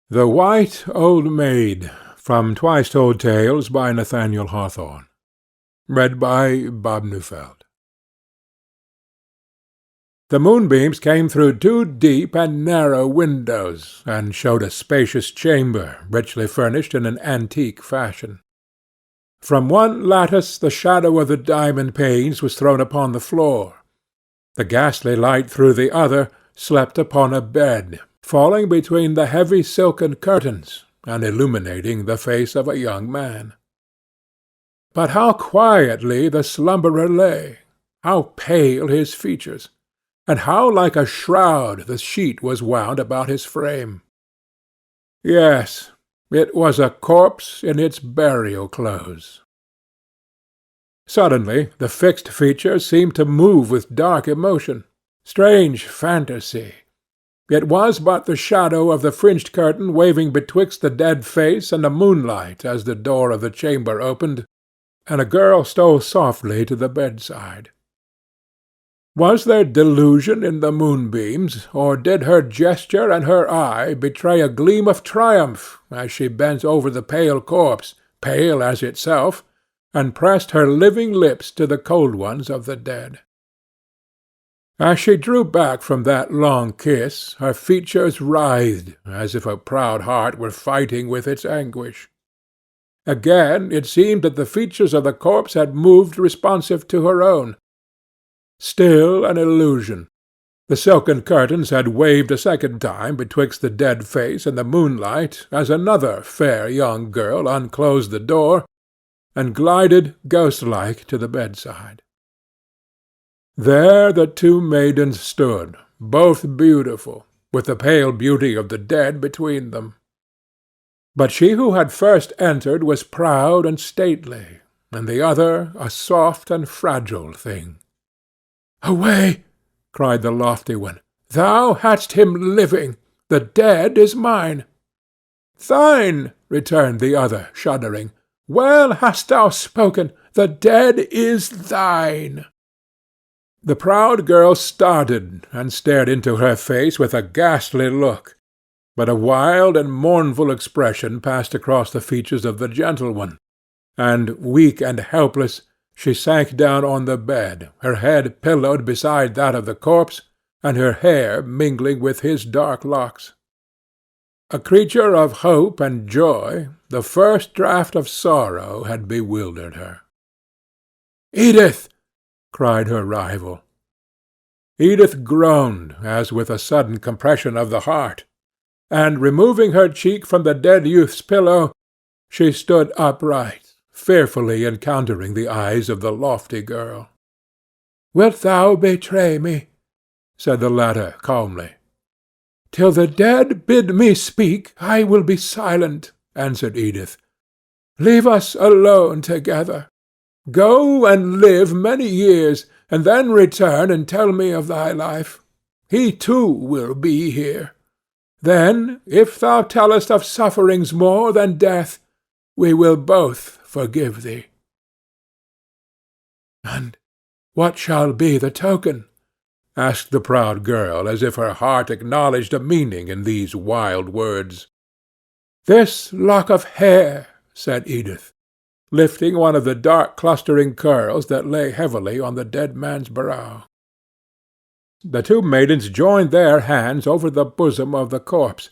The White Old Maid, from Twice Told Tales by Nathaniel Hawthorne. Read by Bob Neufeld. The moonbeams came through two deep and narrow windows, and showed a spacious chamber, richly furnished in an antique fashion. From one lattice the shadow of the diamond panes was thrown upon the floor. The ghastly light through the other slept upon a bed, falling between the heavy silken curtains, and illuminating the face of a young man. But how quietly the slumberer lay! How pale his features! And how like a shroud the sheet was wound about his frame! Yes, it was a corpse in its burial clothes. Suddenly the fixed features seemed to move with dark emotion. Strange fantasy! It was but the shadow of the fringed curtain waving betwixt the dead face and the moonlight as the door of the chamber opened, and a girl stole softly to the bedside. Was there delusion in the moonbeams, or did her gesture and her eye betray a gleam of triumph as she bent over the pale corpse, pale as itself, and pressed her living lips to the cold ones of the dead? As she drew back from that long kiss, her features writhed, as if a proud heart were fighting with its anguish. Again it seemed that the features of the corpse had moved responsive to her own. Still an illusion. The silken curtains had waved a second time betwixt the dead face and the moonlight, as another fair young girl unclosed the door, and glided ghost-like to the bedside. There the two maidens stood, both beautiful, with the pale beauty of the dead between them. But she who had first entered was proud and stately, and the other a soft and fragile thing. "Away!" cried the lofty one. "Thou hadst him living. The dead is mine." "Thine," returned the other, shuddering. "Well hast thou spoken. The dead is thine." The proud girl started, and stared into her face with a ghastly look, but a wild and mournful expression passed across the features of the gentle one, and, weak and helpless, she sank down on the bed, her head pillowed beside that of the corpse, and her hair mingling with his dark locks. A creature of hope and joy, the first draught of sorrow had bewildered her. "Edith!" cried her rival. Edith groaned, as with a sudden compression of the heart, and, removing her cheek from the dead youth's pillow, she stood upright, fearfully encountering the eyes of the lofty girl. "Wilt thou betray me?" said the latter calmly. "Till the dead bid me speak, I will be silent," answered Edith. "Leave us alone together. Go and live many years, and then return and tell me of thy life. He too will be here. Then, if thou tellest of sufferings more than death, we will both forgive thee." "And what shall be the token?" asked the proud girl, as if her heart acknowledged a meaning in these wild words. "This lock of hair," said Edith, lifting one of the dark clustering curls that lay heavily on the dead man's brow. The two maidens joined their hands over the bosom of the corpse,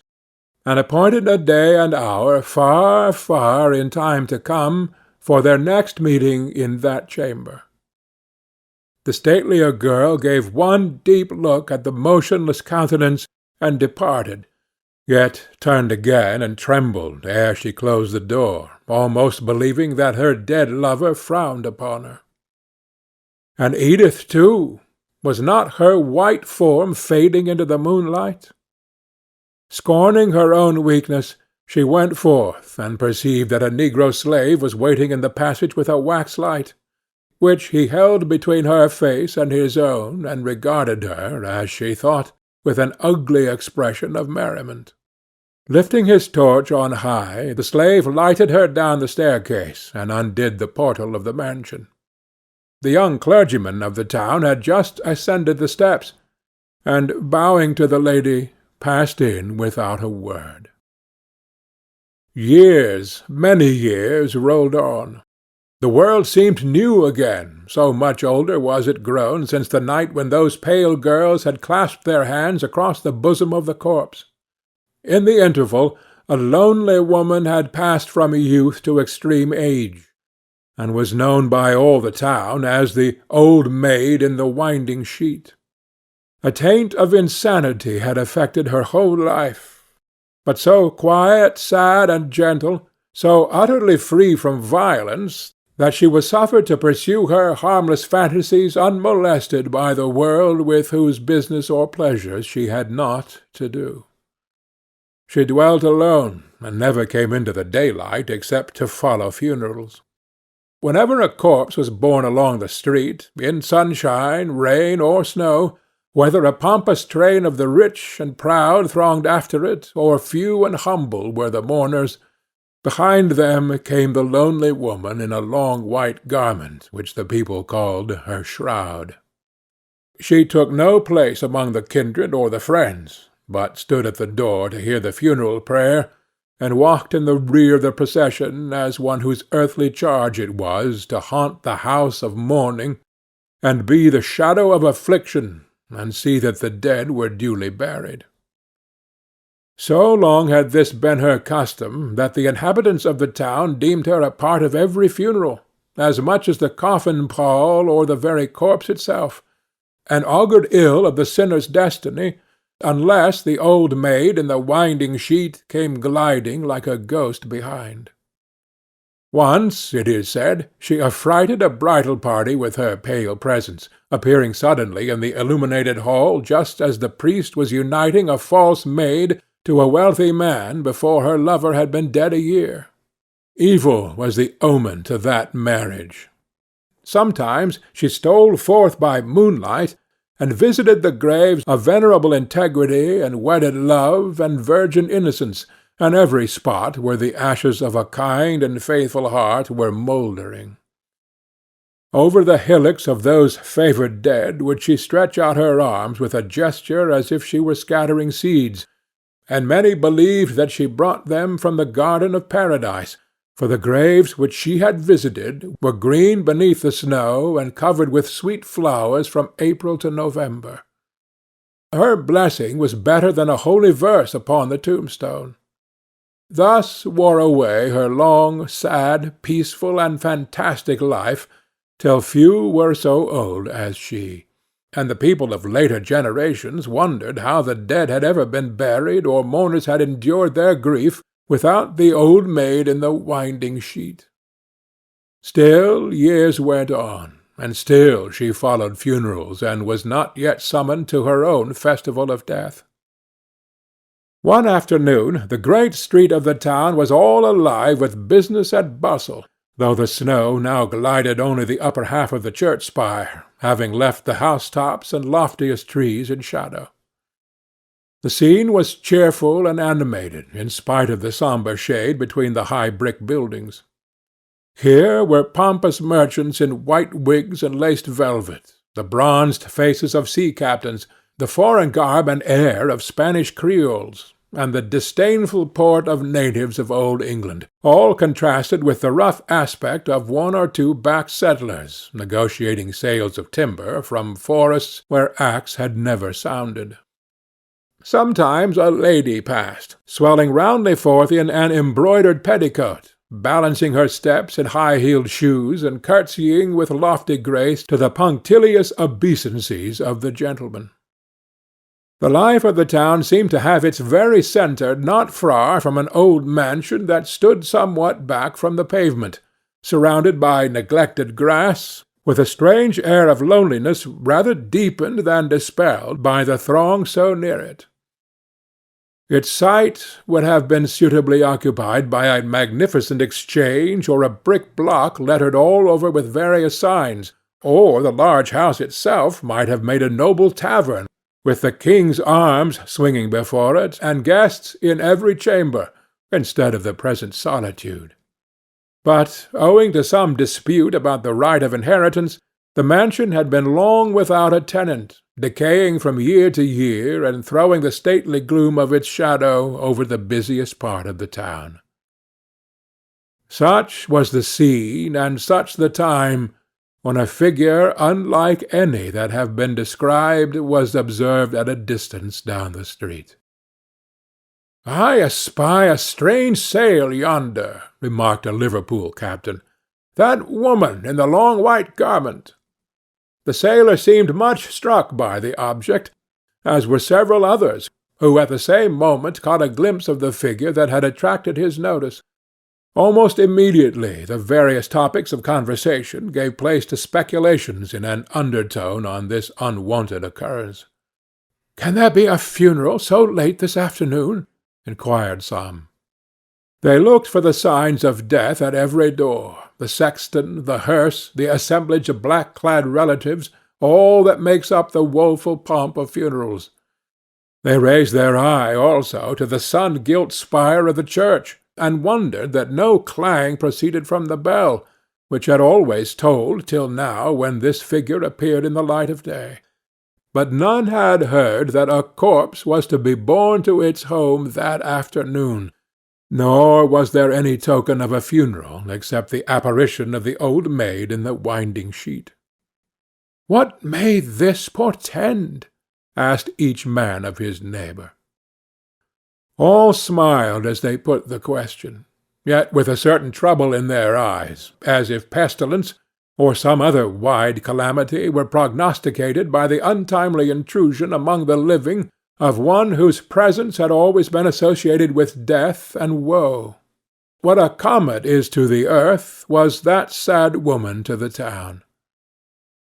and appointed a day and hour far, far in time to come for their next meeting in that chamber. The statelier girl gave one deep look at the motionless countenance and departed, yet turned again and trembled ere she closed the door, almost believing that her dead lover frowned upon her. And Edith, too, was not her white form fading into the moonlight? Scorning her own weakness, she went forth and perceived that a negro slave was waiting in the passage with a wax light, which he held between her face and his own, and regarded her, as she thought, with an ugly expression of merriment. Lifting his torch on high, the slave lighted her down the staircase and undid the portal of the mansion. The young clergyman of the town had just ascended the steps, and, bowing to the lady, passed in without a word. Years, many years, rolled on. The world seemed new again, so much older was it grown since the night when those pale girls had clasped their hands across the bosom of the corpse. In the interval, a lonely woman had passed from youth to extreme age, and was known by all the town as the Old Maid in the Winding Sheet. A taint of insanity had affected her whole life, but so quiet, sad, and gentle, so utterly free from violence, that she was suffered to pursue her harmless fantasies unmolested by the world with whose business or pleasures she had naught to do. She dwelt alone, and never came into the daylight except to follow funerals. Whenever a corpse was borne along the street, in sunshine, rain, or snow, whether a pompous train of the rich and proud thronged after it, or few and humble were the mourners, behind them came the lonely woman in a long white garment which the people called her shroud. She took no place among the kindred or the friends, but stood at the door to hear the funeral prayer, and walked in the rear of the procession as one whose earthly charge it was to haunt the house of mourning, and be the shadow of affliction, and see that the dead were duly buried. So long had this been her custom, that the inhabitants of the town deemed her a part of every funeral, as much as the coffin-pall or the very corpse itself, and augured ill of the sinner's destiny, unless the Old Maid in the Winding Sheet came gliding like a ghost behind. Once, it is said, she affrighted a bridal party with her pale presence, appearing suddenly in the illuminated hall just as the priest was uniting a false maid to a wealthy man before her lover had been dead a year. Evil was the omen to that marriage. Sometimes she stole forth by moonlight, and visited the graves of venerable integrity and wedded love and virgin innocence, and every spot where the ashes of a kind and faithful heart were mouldering. Over the hillocks of those favoured dead would she stretch out her arms with a gesture as if she were scattering seeds, and many believed that she brought them from the garden of paradise, for the graves which she had visited were green beneath the snow and covered with sweet flowers from April to November. Her blessing was better than a holy verse upon the tombstone. Thus wore away her long, sad, peaceful, and fantastic life, till few were so old as she, and the people of later generations wondered how the dead had ever been buried or mourners had endured their grief without the Old Maid in the Winding Sheet. Still years went on, and still she followed funerals, and was not yet summoned to her own festival of death. One afternoon the great street of the town was all alive with business and bustle, though the snow now glided only the upper half of the church spire, having left the housetops and loftiest trees in shadow. The scene was cheerful and animated, in spite of the sombre shade between the high brick buildings. Here were pompous merchants in white wigs and laced velvet, the bronzed faces of sea-captains, the foreign garb and air of Spanish Creoles, and the disdainful port of natives of old England, all contrasted with the rough aspect of one or two back settlers negotiating sales of timber from forests where axe had never sounded. Sometimes a lady passed, swelling roundly forth in an embroidered petticoat, balancing her steps in high-heeled shoes, and curtsying with lofty grace to the punctilious obeisancies of the gentleman. The life of the town seemed to have its very centre not far from an old mansion that stood somewhat back from the pavement, surrounded by neglected grass, with a strange air of loneliness rather deepened than dispelled by the throng so near it. Its site would have been suitably occupied by a magnificent exchange or a brick block lettered all over with various signs, or the large house itself might have made a noble tavern, with the King's Arms swinging before it, and guests in every chamber, instead of the present solitude. But, owing to some dispute about the right of inheritance, the mansion had been long without a tenant, decaying from year to year, and throwing the stately gloom of its shadow over the busiest part of the town. Such was the scene, and such the time, when a figure unlike any that have been described was observed at a distance down the street. "I espy a strange sail yonder," remarked a Liverpool captain. "That woman in the long white garment." The sailor seemed much struck by the object, as were several others, who at the same moment caught a glimpse of the figure that had attracted his notice. Almost immediately the various topics of conversation gave place to speculations in an undertone on this unwonted occurrence. "Can there be a funeral so late this afternoon?" inquired some. They looked for the signs of death at every door, the sexton, the hearse, the assemblage of black-clad relatives, all that makes up the woeful pomp of funerals. They raised their eye also to the sun-gilt spire of the church, and wondered that no clang proceeded from the bell, which had always tolled till now when this figure appeared in the light of day. But none had heard that a corpse was to be borne to its home that afternoon, nor was there any token of a funeral except the apparition of the old maid in the winding sheet. "What may this portend?" asked each man of his neighbor. All smiled as they put the question, yet with a certain trouble in their eyes, as if pestilence, or some other wide calamity, were prognosticated by the untimely intrusion among the living of one whose presence had always been associated with death and woe. What a comet is to the earth was that sad woman to the town.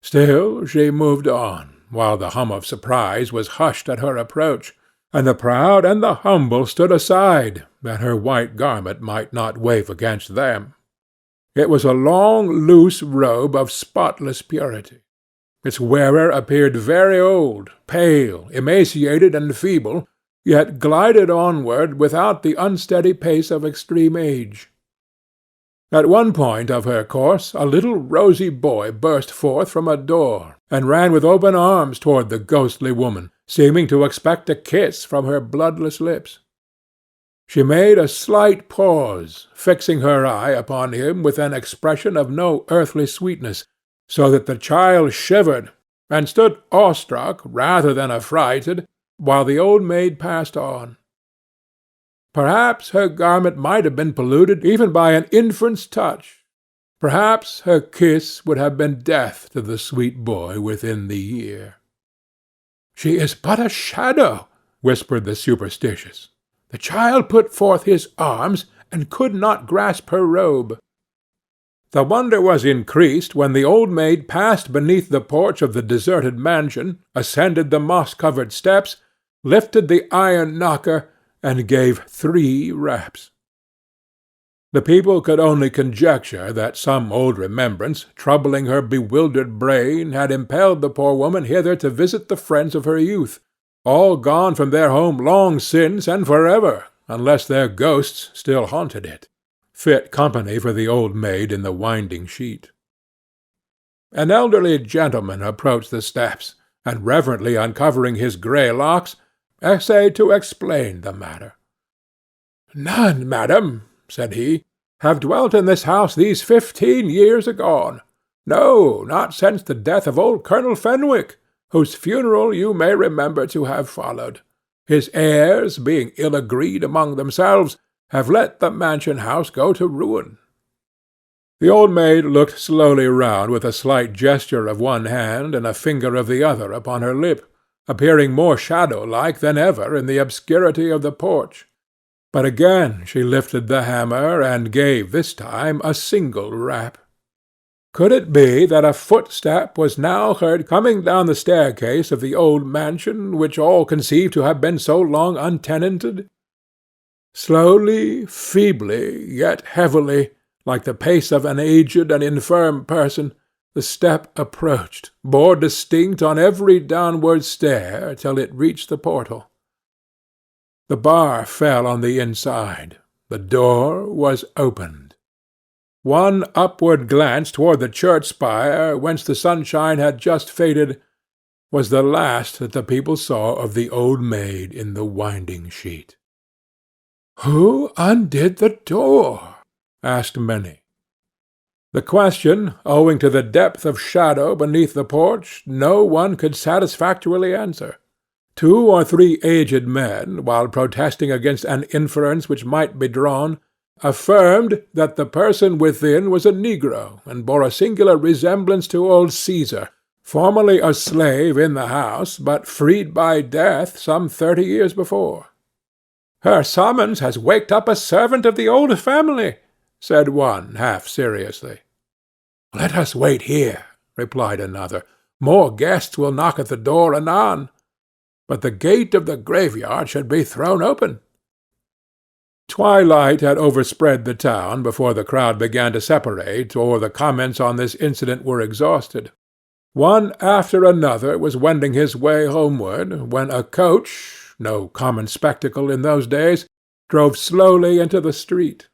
Still she moved on, while the hum of surprise was hushed at her approach, and the proud and the humble stood aside, that her white garment might not wave against them. It was a long, loose robe of spotless purity. Its wearer appeared very old, pale, emaciated, and feeble, yet glided onward without the unsteady pace of extreme age. At one point of her course a little rosy boy burst forth from a door, and ran with open arms toward the ghostly woman, seeming to expect a kiss from her bloodless lips. She made a slight pause, fixing her eye upon him with an expression of no earthly sweetness, so that the child shivered, and stood awestruck rather than affrighted, while the old maid passed on. Perhaps her garment might have been polluted even by an infant's touch. Perhaps her kiss would have been death to the sweet boy within the year. "She is but a shadow," whispered the superstitious. "The child put forth his arms, and could not grasp her robe." The wonder was increased when the old maid passed beneath the porch of the deserted mansion, ascended the moss-covered steps, lifted the iron knocker, and gave 3 raps. The people could only conjecture that some old remembrance, troubling her bewildered brain, had impelled the poor woman hither to visit the friends of her youth, all gone from their home long since and forever, unless their ghosts still haunted it, fit company for the old maid in the winding sheet. An elderly gentleman approached the steps, and reverently uncovering his grey locks, essayed to explain the matter. "None, madam," said he, "have dwelt in this house these 15 years agone. No, not since the death of old Colonel Fenwick, whose funeral you may remember to have followed. His heirs, being ill agreed among themselves, have let the mansion-house go to ruin." The old maid looked slowly round with a slight gesture of one hand and a finger of the other upon her lip, appearing more shadow-like than ever in the obscurity of the porch. But again she lifted the hammer, and gave, this time, a single rap. Could it be that a footstep was now heard coming down the staircase of the old mansion, which all conceived to have been so long untenanted? Slowly, feebly, yet heavily, like the pace of an aged and infirm person, the step approached, bore distinct on every downward stair, till it reached the portal. The bar fell on the inside. The door was opened. One upward glance toward the church spire, whence the sunshine had just faded, was the last that the people saw of the old maid in the winding sheet. "Who undid the door?" asked many. The question, owing to the depth of shadow beneath the porch, no one could satisfactorily answer. 2 or 3 aged men, while protesting against an inference which might be drawn, affirmed that the person within was a negro, and bore a singular resemblance to old Caesar, formerly a slave in the house, but freed by death some 30 years before. "Her summons has waked up a servant of the old family," said one, half seriously. "Let us wait here," replied another. "More guests will knock at the door anon. But the gate of the graveyard should be thrown open." Twilight had overspread the town before the crowd began to separate or the comments on this incident were exhausted. One after another was wending his way homeward, when a coach, no common spectacle in those days, drove slowly into the street.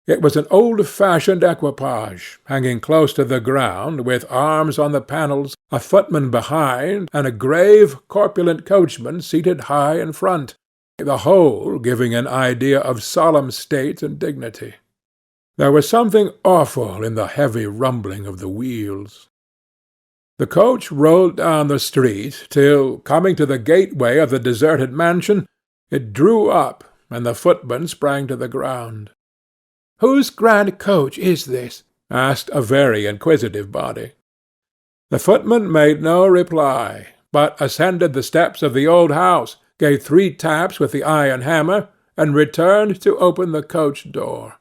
It was an old-fashioned equipage, hanging close to the ground, with arms on the panels, a footman behind, and a grave, corpulent coachman seated high in front, the whole giving an idea of solemn state and dignity. There was something awful in the heavy rumbling of the wheels. The coach rolled down the street till, coming to the gateway of the deserted mansion, it drew up, and the footman sprang to the ground. "Whose grand coach is this?" asked a very inquisitive body. The footman made no reply, but ascended the steps of the old house, gave 3 taps with the iron hammer, and returned to open the coach door.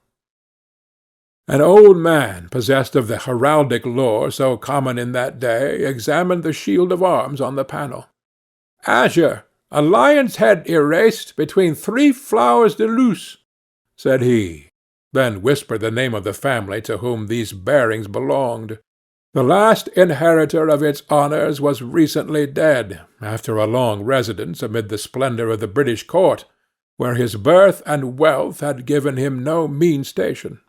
An old man, possessed of the heraldic lore so common in that day, examined the shield of arms on the panel. "Azure, a lion's head erased between 3 flowers de luce," said he, then whispered the name of the family to whom these bearings belonged. The last inheritor of its honours was recently dead, after a long residence amid the splendour of the British court, where his birth and wealth had given him no mean station.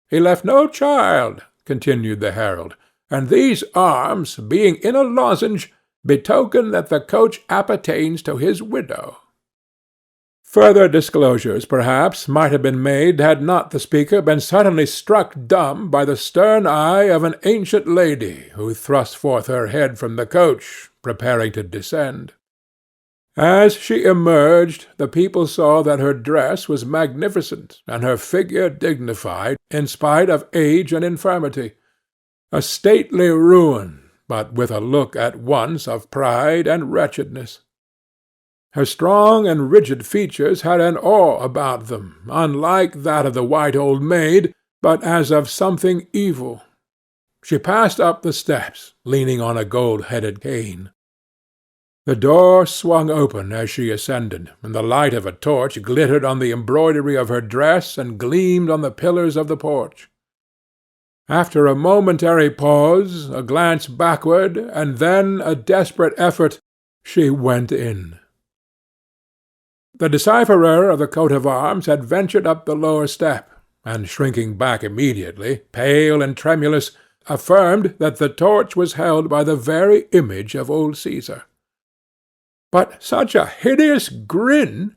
"He left no child," continued the herald, "and these arms, being in a lozenge, betoken that the coach appertains to his widow." Further disclosures, perhaps, might have been made had not the speaker been suddenly struck dumb by the stern eye of an ancient lady who thrust forth her head from the coach, preparing to descend. As she emerged, the people saw that her dress was magnificent and her figure dignified in spite of age and infirmity, a stately ruin, but with a look at once of pride and wretchedness. Her strong and rigid features had an awe about them, unlike that of the White Old Maid, but as of something evil. She passed up the steps, leaning on a gold-headed cane. The door swung open as she ascended, and the light of a torch glittered on the embroidery of her dress and gleamed on the pillars of the porch. After a momentary pause, a glance backward, and then a desperate effort, she went in. The decipherer of the coat of arms had ventured up the lower step, and shrinking back immediately, pale and tremulous, affirmed that the torch was held by the very image of old Caesar. "But such a hideous grin,"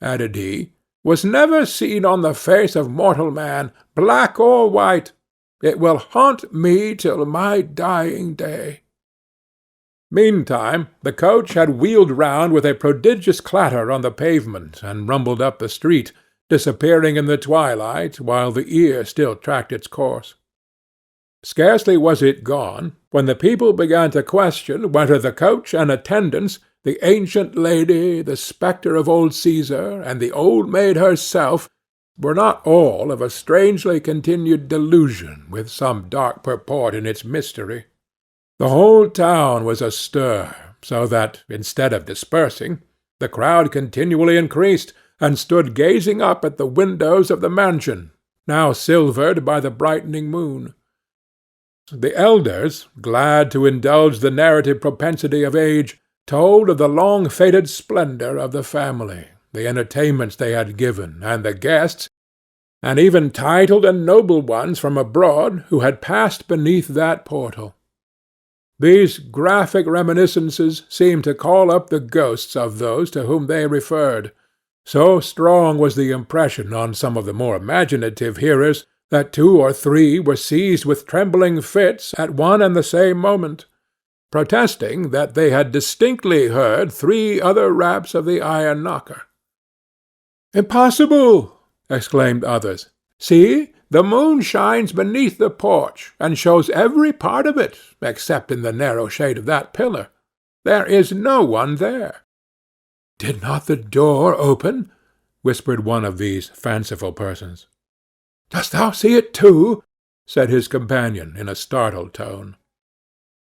added he, "was never seen on the face of mortal man, black or white. It will haunt me till my dying day." Meantime, the coach had wheeled round with a prodigious clatter on the pavement, and rumbled up the street, disappearing in the twilight, while the ear still tracked its course. Scarcely was it gone, when the people began to question whether the coach and attendants, the ancient lady, the spectre of old Caesar, and the old maid herself, were not all of a strangely continued delusion with some dark purport in its mystery. The whole town was astir, so that, instead of dispersing, the crowd continually increased, and stood gazing up at the windows of the mansion, now silvered by the brightening moon. The elders, glad to indulge the narrative propensity of age, told of the long-fated splendour of the family, the entertainments they had given, and the guests, and even titled and noble ones from abroad who had passed beneath that portal. These graphic reminiscences seemed to call up the ghosts of those to whom they referred. So strong was the impression on some of the more imaginative hearers that 2 or 3 were seized with trembling fits at one and the same moment, protesting that they had distinctly heard 3 other raps of the iron knocker. "Impossible!" exclaimed others. "See, the moon shines beneath the porch, and shows every part of it, except in the narrow shade of that pillar. There is no one there." "Did not the door open?" whispered one of these fanciful persons. "Dost thou see it too?" said his companion, in a startled tone.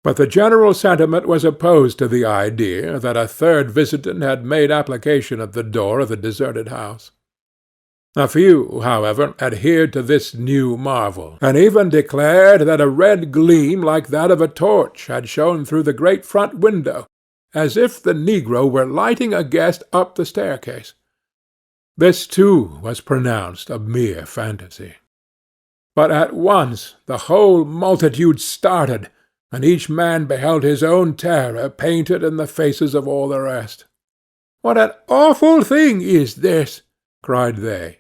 But the general sentiment was opposed to the idea that a third visitant had made application at the door of the deserted house. A few, however, adhered to this new marvel, and even declared that a red gleam like that of a torch had shone through the great front window, as if the negro were lighting a guest up the staircase. This, too, was pronounced a mere fantasy. But at once the whole multitude started, and each man beheld his own terror painted in the faces of all the rest. "What an awful thing is this!" cried they.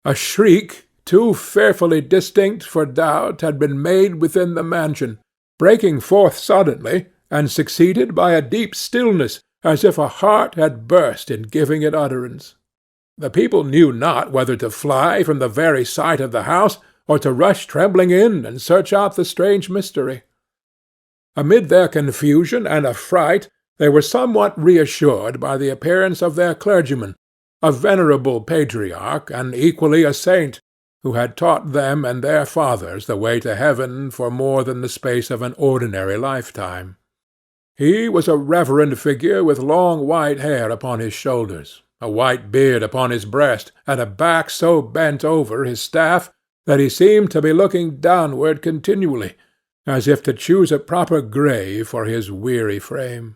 A shriek, too fearfully distinct for doubt, had been made within the mansion, breaking forth suddenly, and succeeded by a deep stillness, as if a heart had burst in giving it utterance. The people knew not whether to fly from the very sight of the house, or to rush trembling in and search out the strange mystery. Amid their confusion and affright, they were somewhat reassured by the appearance of their clergyman, a venerable patriarch, and equally a saint, who had taught them and their fathers the way to heaven for more than the space of an ordinary lifetime. He was a reverend figure with long white hair upon his shoulders, a white beard upon his breast, and a back so bent over his staff that he seemed to be looking downward continually, as if to choose a proper grave for his weary frame.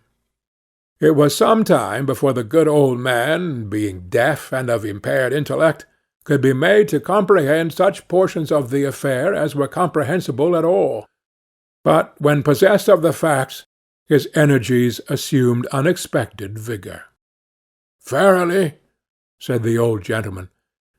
It was some time before the good old man, being deaf and of impaired intellect, could be made to comprehend such portions of the affair as were comprehensible at all. But when possessed of the facts, his energies assumed unexpected vigor. "Verily," said the old gentleman,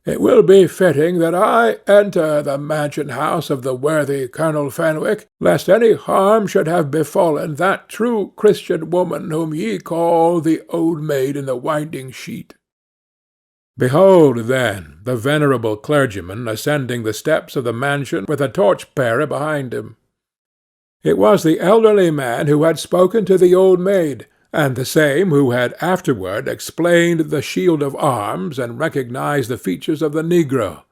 "it will be fitting that I enter the mansion-house of the worthy Colonel Fenwick, lest any harm should have befallen that true Christian woman whom ye call the Old Maid in the Winding Sheet." Behold, then, the venerable clergyman ascending the steps of the mansion with a torch-bearer behind him. It was the elderly man who had spoken to the Old Maid, and the same who had afterward explained the shield of arms and recognized the features of the negro.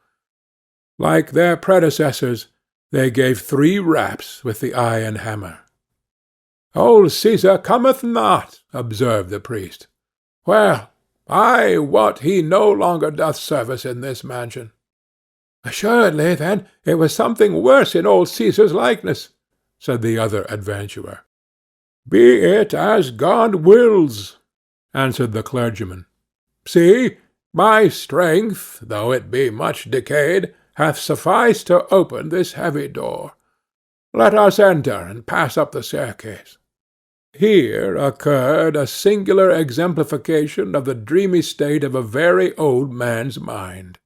Like their predecessors, they gave 3 raps with the iron hammer. "Old Caesar cometh not," observed the priest. "Well, I wot he no longer doth service in this mansion." "Assuredly, then, it was something worse in old Caesar's likeness," said the other adventurer. "Be it as God wills," answered the clergyman. "See, my strength, though it be much decayed, hath sufficed to open this heavy door. Let us enter and pass up the staircase." Here occurred a singular exemplification of the dreamy state of a very old man's mind.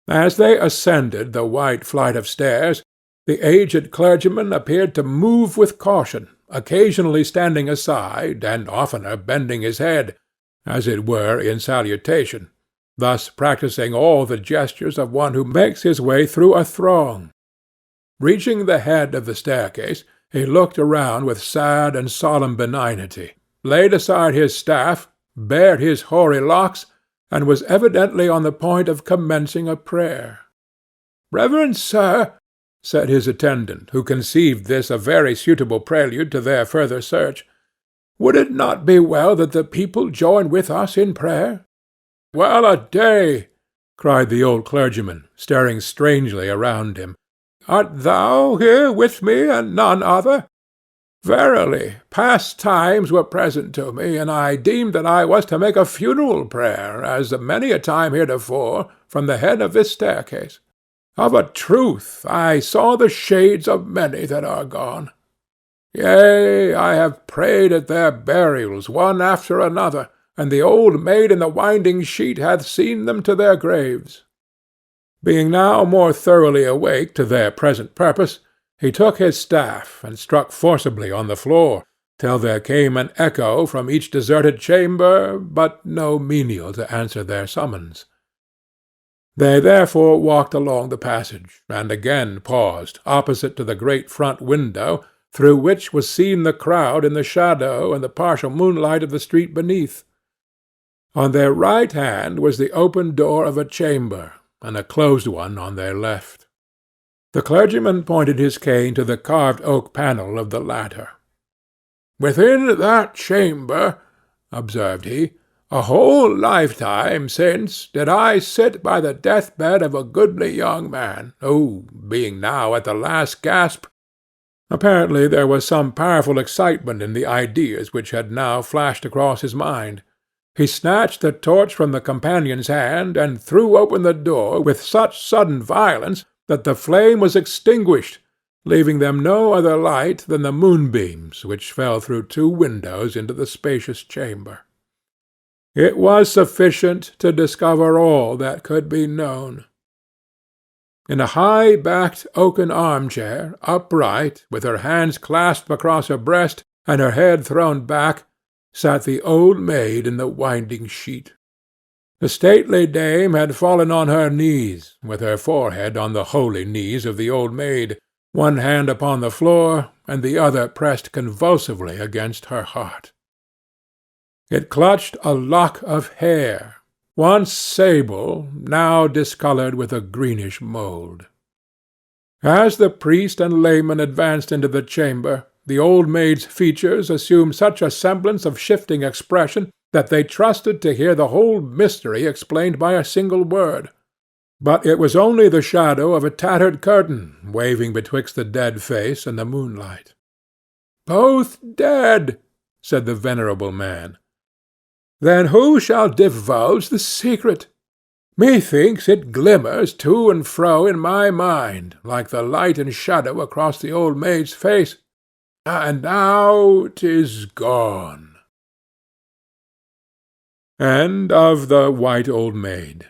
As they ascended the white flight of stairs, the aged clergyman appeared to move with caution, occasionally standing aside, and oftener bending his head, as it were in salutation, thus practising all the gestures of one who makes his way through a throng. Reaching the head of the staircase, he looked around with sad and solemn benignity, laid aside his staff, bared his hoary locks, and was evidently on the point of commencing a prayer. "Reverend sir," said his attendant, who conceived this a very suitable prelude to their further search, "would it not be well that the people join with us in prayer?" "Well a day!" cried the old clergyman, staring strangely around him. "Art thou here with me, and none other? Verily, past times were present to me, and I deemed that I was to make a funeral prayer, as many a time heretofore, from the head of this staircase. Of a truth, I saw the shades of many that are gone. Yea, I have prayed at their burials, one after another, and the Old Maid in the Winding Sheet hath seen them to their graves. Being now more thoroughly awake to their present purpose, he took his staff and struck forcibly on the floor, till there came an echo from each deserted chamber, but no menial to answer their summons. They therefore walked along the passage, and again paused opposite to the great front window, through which was seen the crowd in the shadow and the partial moonlight of the street beneath. On their right hand was the open door of a chamber, and a closed one on their left. The clergyman pointed his cane to the carved oak panel of the latter. "Within that chamber," observed he, "a whole lifetime since did I sit by the death-bed of a goodly young man, who, being now at the last gasp—" Apparently there was some powerful excitement in the ideas which had now flashed across his mind. He snatched the torch from the companion's hand, and threw open the door with such sudden violence that the flame was extinguished, leaving them no other light than the moonbeams which fell through two windows into the spacious chamber. It was sufficient to discover all that could be known. In a high-backed oaken armchair, upright, with her hands clasped across her breast and her head thrown back, sat the old maid in the winding sheet. The stately dame had fallen on her knees, with her forehead on the holy knees of the old maid, one hand upon the floor, and the other pressed convulsively against her heart. It clutched a lock of hair, once sable, now discoloured with a greenish mould. As the priest and layman advanced into the chamber, the old maid's features assumed such a semblance of shifting expression that they trusted to hear the whole mystery explained by a single word. But it was only the shadow of a tattered curtain waving betwixt the dead face and the moonlight. "Both dead," said the venerable man. "Then who shall divulge the secret? Methinks it glimmers to and fro in my mind, like the light and shadow across the old maid's face. And now 'tis gone." End of The White Old Maid,